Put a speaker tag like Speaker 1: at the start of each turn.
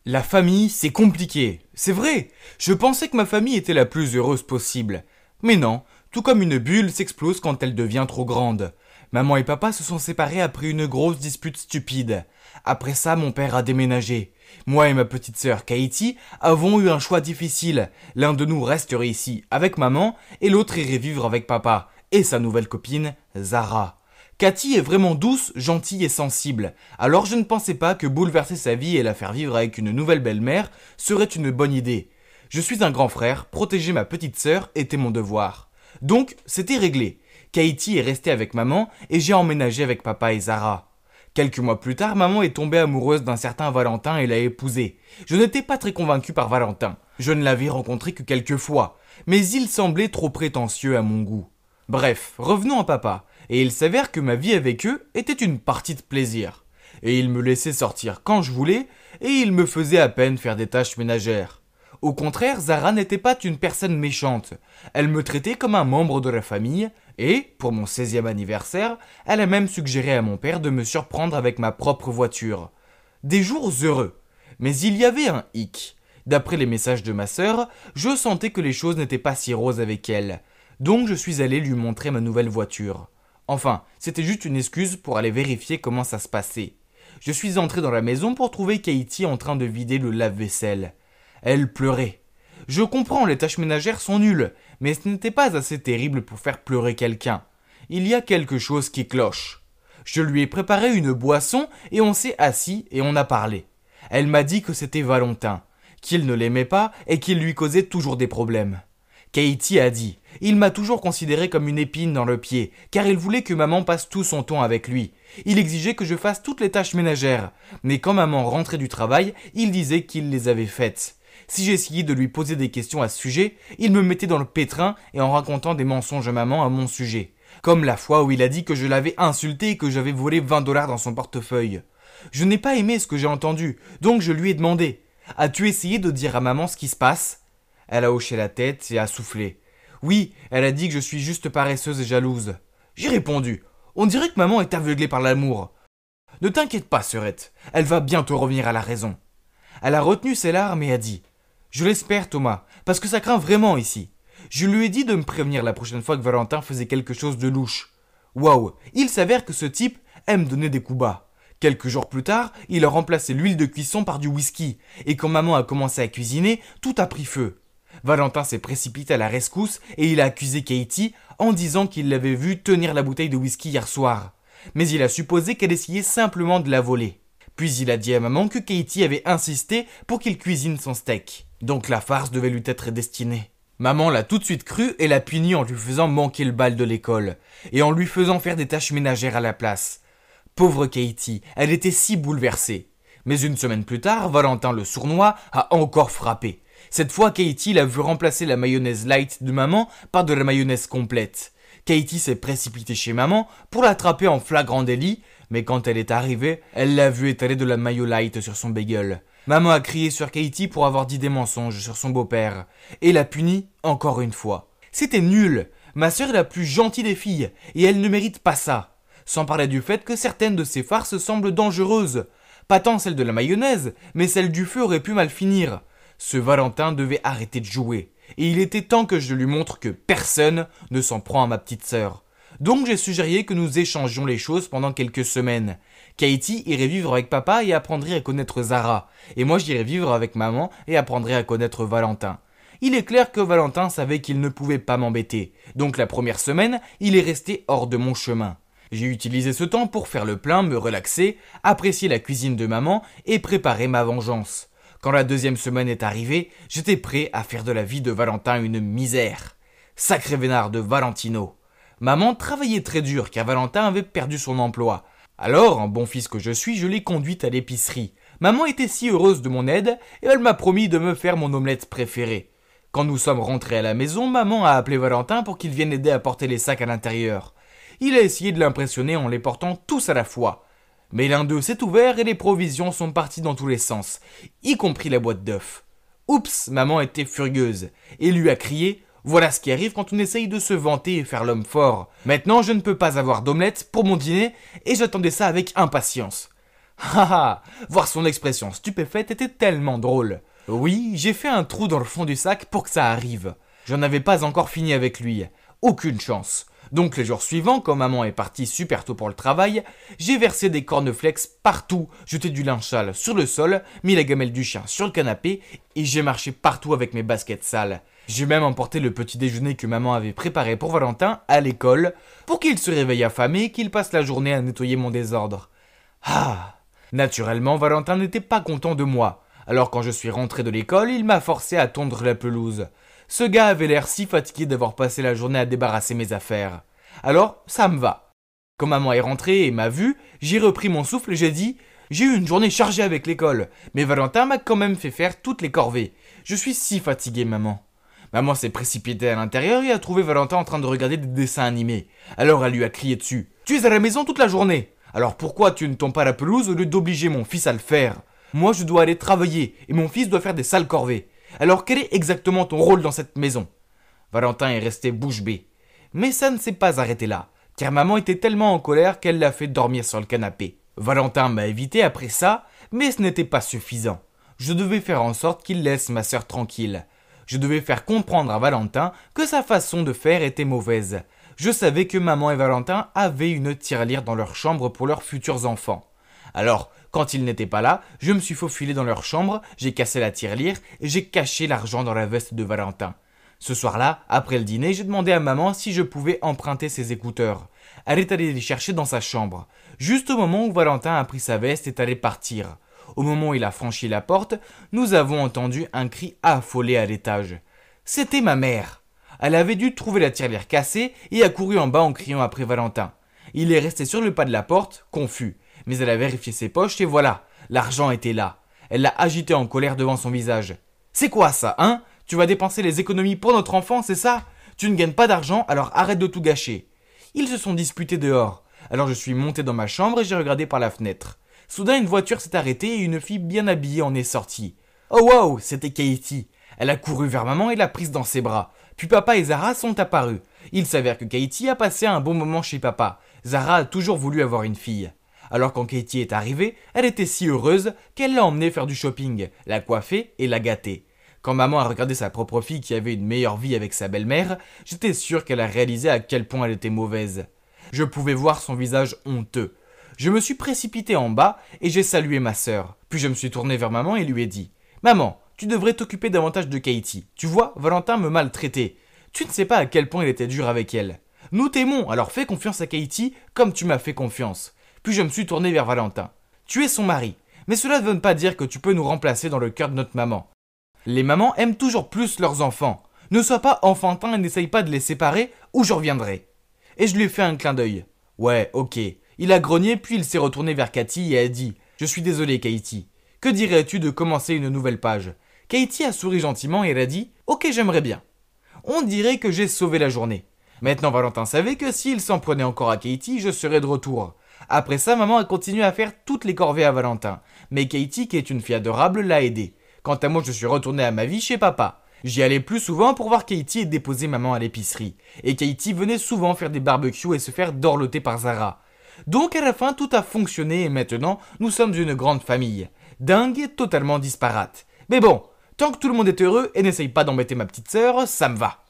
Speaker 1: La famille, c'est compliqué. C'est vrai. Je pensais que ma famille était la plus heureuse possible. Mais non, tout comme une bulle s'explose quand elle devient trop grande. Maman et papa se sont séparés après une grosse dispute stupide. Après ça, mon père a déménagé. Moi et ma petite sœur Katie avons eu un choix difficile. L'un de nous resterait ici avec maman et l'autre irait vivre avec papa et sa nouvelle copine, Zara. Cathy est vraiment douce, gentille et sensible, alors je ne pensais pas que bouleverser sa vie et la faire vivre avec une nouvelle belle-mère serait une bonne idée. Je suis un grand frère, protéger ma petite sœur était mon devoir. Donc, c'était réglé. Katie est restée avec maman et j'ai emménagé avec papa et Zara. Quelques mois plus tard, maman est tombée amoureuse d'un certain Valentin et l'a épousé. Je n'étais pas très convaincu par Valentin. Je ne l'avais rencontré que quelques fois, mais il semblait trop prétentieux à mon goût. Bref, revenons à papa, et il s'avère que ma vie avec eux était une partie de plaisir. Et ils me laissaient sortir quand je voulais, et ils me faisaient à peine faire des tâches ménagères. Au contraire, Zara n'était pas une personne méchante. Elle me traitait comme un membre de la famille, et, pour mon 16e anniversaire, elle a même suggéré à mon père de me surprendre avec ma propre voiture. Des jours heureux. Mais il y avait un hic. D'après les messages de ma sœur, je sentais que les choses n'étaient pas si roses avec elle. Donc je suis allé lui montrer ma nouvelle voiture. Enfin, c'était juste une excuse pour aller vérifier comment ça se passait. Je suis entré dans la maison pour trouver Katie en train de vider le lave-vaisselle. Elle pleurait. Je comprends, les tâches ménagères sont nulles, mais ce n'était pas assez terrible pour faire pleurer quelqu'un. Il y a quelque chose qui cloche. Je lui ai préparé une boisson et on s'est assis et on a parlé. Elle m'a dit que c'était Valentin, qu'il ne l'aimait pas et qu'il lui causait toujours des problèmes. Katie a dit « Il m'a toujours considéré comme une épine dans le pied, car il voulait que maman passe tout son temps avec lui. Il exigeait que je fasse toutes les tâches ménagères, mais quand maman rentrait du travail, il disait qu'il les avait faites. Si j'essayais de lui poser des questions à ce sujet, il me mettait dans le pétrin et en racontant des mensonges à maman à mon sujet. Comme la fois où il a dit que je l'avais insulté et que j'avais volé 20 $ dans son portefeuille. Je n'ai pas aimé ce que j'ai entendu, donc je lui ai demandé « As-tu essayé de dire à maman ce qui se passe ?» Elle a hoché la tête et a soufflé. Oui, elle a dit que je suis juste paresseuse et jalouse. J'ai répondu. On dirait que maman est aveuglée par l'amour. Ne t'inquiète pas, sœurette. Elle va bientôt revenir à la raison. Elle a retenu ses larmes et a dit. Je l'espère, Thomas, parce que ça craint vraiment ici. Je lui ai dit de me prévenir la prochaine fois que Valentin faisait quelque chose de louche. Waouh, il s'avère que ce type aime donner des coups bas. Quelques jours plus tard, il a remplacé l'huile de cuisson par du whisky, et quand maman a commencé à cuisiner, tout a pris feu. Valentin s'est précipité à la rescousse et il a accusé Katie en disant qu'il l'avait vue tenir la bouteille de whisky hier soir. Mais il a supposé qu'elle essayait simplement de la voler. Puis il a dit à maman que Katie avait insisté pour qu'il cuisine son steak. Donc la farce devait lui être destinée. Maman l'a tout de suite cru et l'a puni en lui faisant manquer le bal de l'école et en lui faisant faire des tâches ménagères à la place. Pauvre Katie, elle était si bouleversée. Mais une semaine plus tard, Valentin le sournois a encore frappé. Cette fois, Katie l'a vu remplacer la mayonnaise light de maman par de la mayonnaise complète. Katie s'est précipitée chez maman pour l'attraper en flagrant délit, mais quand elle est arrivée, elle l'a vu étaler de la mayo light sur son bagel. Maman a crié sur Katie pour avoir dit des mensonges sur son beau-père, et l'a punie encore une fois. C'était nul. Ma sœur est la plus gentille des filles, et elle ne mérite pas ça. Sans parler du fait que certaines de ses farces semblent dangereuses. Pas tant celle de la mayonnaise, mais celle du feu aurait pu mal finir. Ce Valentin devait arrêter de jouer, et il était temps que je lui montre que personne ne s'en prend à ma petite sœur. Donc j'ai suggéré que nous échangions les choses pendant quelques semaines. Katie irait vivre avec papa et apprendrait à connaître Zara, et moi j'irais vivre avec maman et apprendrais à connaître Valentin. Il est clair que Valentin savait qu'il ne pouvait pas m'embêter, donc la première semaine, il est resté hors de mon chemin. J'ai utilisé ce temps pour faire le plein, me relaxer, apprécier la cuisine de maman et préparer ma vengeance. Quand la deuxième semaine est arrivée, j'étais prêt à faire de la vie de Valentin une misère. Sacré vénard de Valentino. Maman travaillait très dur car Valentin avait perdu son emploi. Alors, en bon fils que je suis, je l'ai conduite à l'épicerie. Maman était si heureuse de mon aide et elle m'a promis de me faire mon omelette préférée. Quand nous sommes rentrés à la maison, maman a appelé Valentin pour qu'il vienne aider à porter les sacs à l'intérieur. Il a essayé de l'impressionner en les portant tous à la fois. Mais l'un d'eux s'est ouvert et les provisions sont parties dans tous les sens, y compris la boîte d'œufs. Oups, maman était furieuse et lui a crié « Voilà ce qui arrive quand on essaye de se vanter et faire l'homme fort. Maintenant, je ne peux pas avoir d'omelette pour mon dîner et j'attendais ça avec impatience. » Haha, voir son expression stupéfaite était tellement drôle. Oui, j'ai fait un trou dans le fond du sac pour que ça arrive. J'en avais pas encore fini avec lui. Aucune chance. Donc les jours suivants, quand maman est partie super tôt pour le travail, j'ai versé des cornflakes partout, jeté du linge sale sur le sol, mis la gamelle du chien sur le canapé et j'ai marché partout avec mes baskets sales. J'ai même emporté le petit déjeuner que maman avait préparé pour Valentin à l'école pour qu'il se réveille affamé et qu'il passe la journée à nettoyer mon désordre. Ah! Naturellement, Valentin n'était pas content de moi. Alors quand je suis rentré de l'école, il m'a forcé à tondre la pelouse. Ce gars avait l'air si fatigué d'avoir passé la journée à débarrasser mes affaires. Alors, ça me va. Quand maman est rentrée et m'a vu, j'ai repris mon souffle et j'ai dit « J'ai eu une journée chargée avec l'école, mais Valentin m'a quand même fait faire toutes les corvées. Je suis si fatigué, maman. » Maman s'est précipitée à l'intérieur et a trouvé Valentin en train de regarder des dessins animés. Alors elle lui a crié dessus « Tu es à la maison toute la journée. Alors pourquoi tu ne tombes pas la pelouse au lieu d'obliger mon fils à le faire? Moi je dois aller travailler et mon fils doit faire des sales corvées. Alors quel est exactement ton rôle dans cette maison ?» Valentin est resté bouche bée. Mais ça ne s'est pas arrêté là, car maman était tellement en colère qu'elle l'a fait dormir sur le canapé. Valentin m'a évité après ça, mais ce n'était pas suffisant. Je devais faire en sorte qu'il laisse ma sœur tranquille. Je devais faire comprendre à Valentin que sa façon de faire était mauvaise. Je savais que maman et Valentin avaient une tirelire dans leur chambre pour leurs futurs enfants. Alors, quand ils n'étaient pas là, je me suis faufilé dans leur chambre, j'ai cassé la tirelire et j'ai caché l'argent dans la veste de Valentin. Ce soir-là, après le dîner, j'ai demandé à maman si je pouvais emprunter ses écouteurs. Elle est allée les chercher dans sa chambre, juste au moment où Valentin a pris sa veste et est allé partir. Au moment où il a franchi la porte, nous avons entendu un cri affolé à l'étage. C'était ma mère. Elle avait dû trouver la tirelire cassée et a couru en bas en criant après Valentin. Il est resté sur le pas de la porte, confus. Mais elle a vérifié ses poches et voilà, l'argent était là. Elle l'a agité en colère devant son visage. « C'est quoi ça, hein? Tu vas dépenser les économies pour notre enfant, c'est ça? Tu ne gagnes pas d'argent, alors arrête de tout gâcher. » Ils se sont disputés dehors. Alors je suis monté dans ma chambre et j'ai regardé par la fenêtre. Soudain, une voiture s'est arrêtée et une fille bien habillée en est sortie. Oh wow, c'était Katie. Elle a couru vers maman et l'a prise dans ses bras. Puis papa et Zara sont apparus. Il s'avère que Katie a passé un bon moment chez papa. Zara a toujours voulu avoir une fille. Alors quand Katie est arrivée, elle était si heureuse qu'elle l'a emmenée faire du shopping, l'a coiffée et l'a gâtée. Quand maman a regardé sa propre fille qui avait une meilleure vie avec sa belle-mère, j'étais sûr qu'elle a réalisé à quel point elle était mauvaise. Je pouvais voir son visage honteux. Je me suis précipité en bas et j'ai salué ma sœur. Puis je me suis tourné vers maman et lui ai dit « Maman, tu devrais t'occuper davantage de Katie. Tu vois, Valentin me maltraitait. Tu ne sais pas à quel point il était dur avec elle. Nous t'aimons, alors fais confiance à Katie comme tu m'as fait confiance. » Puis je me suis tourné vers Valentin. « Tu es son mari, mais cela ne veut pas dire que tu peux nous remplacer dans le cœur de notre maman. Les mamans aiment toujours plus leurs enfants. Ne sois pas enfantin et n'essaye pas de les séparer ou je reviendrai. » Et je lui ai fait un clin d'œil. « Ouais, ok. » Il a grogné puis il s'est retourné vers Cathy et a dit « Je suis désolé Katie. Que dirais-tu de commencer une nouvelle page ?» Katie a souri gentiment et elle a dit « Ok, j'aimerais bien. » On dirait que j'ai sauvé la journée. Maintenant Valentin savait que s'il s'en prenait encore à Katie, je serais de retour. Après ça, maman a continué à faire toutes les corvées à Valentin. Mais Katie, qui est une fille adorable, l'a aidé. Quant à moi, je suis retourné à ma vie chez papa. J'y allais plus souvent pour voir Katie et déposer maman à l'épicerie. Et Katie venait souvent faire des barbecues et se faire dorloter par Zara. Donc à la fin, tout a fonctionné et maintenant, nous sommes une grande famille. Dingue et totalement disparate. Mais bon, tant que tout le monde est heureux et n'essaye pas d'embêter ma petite sœur, ça me va.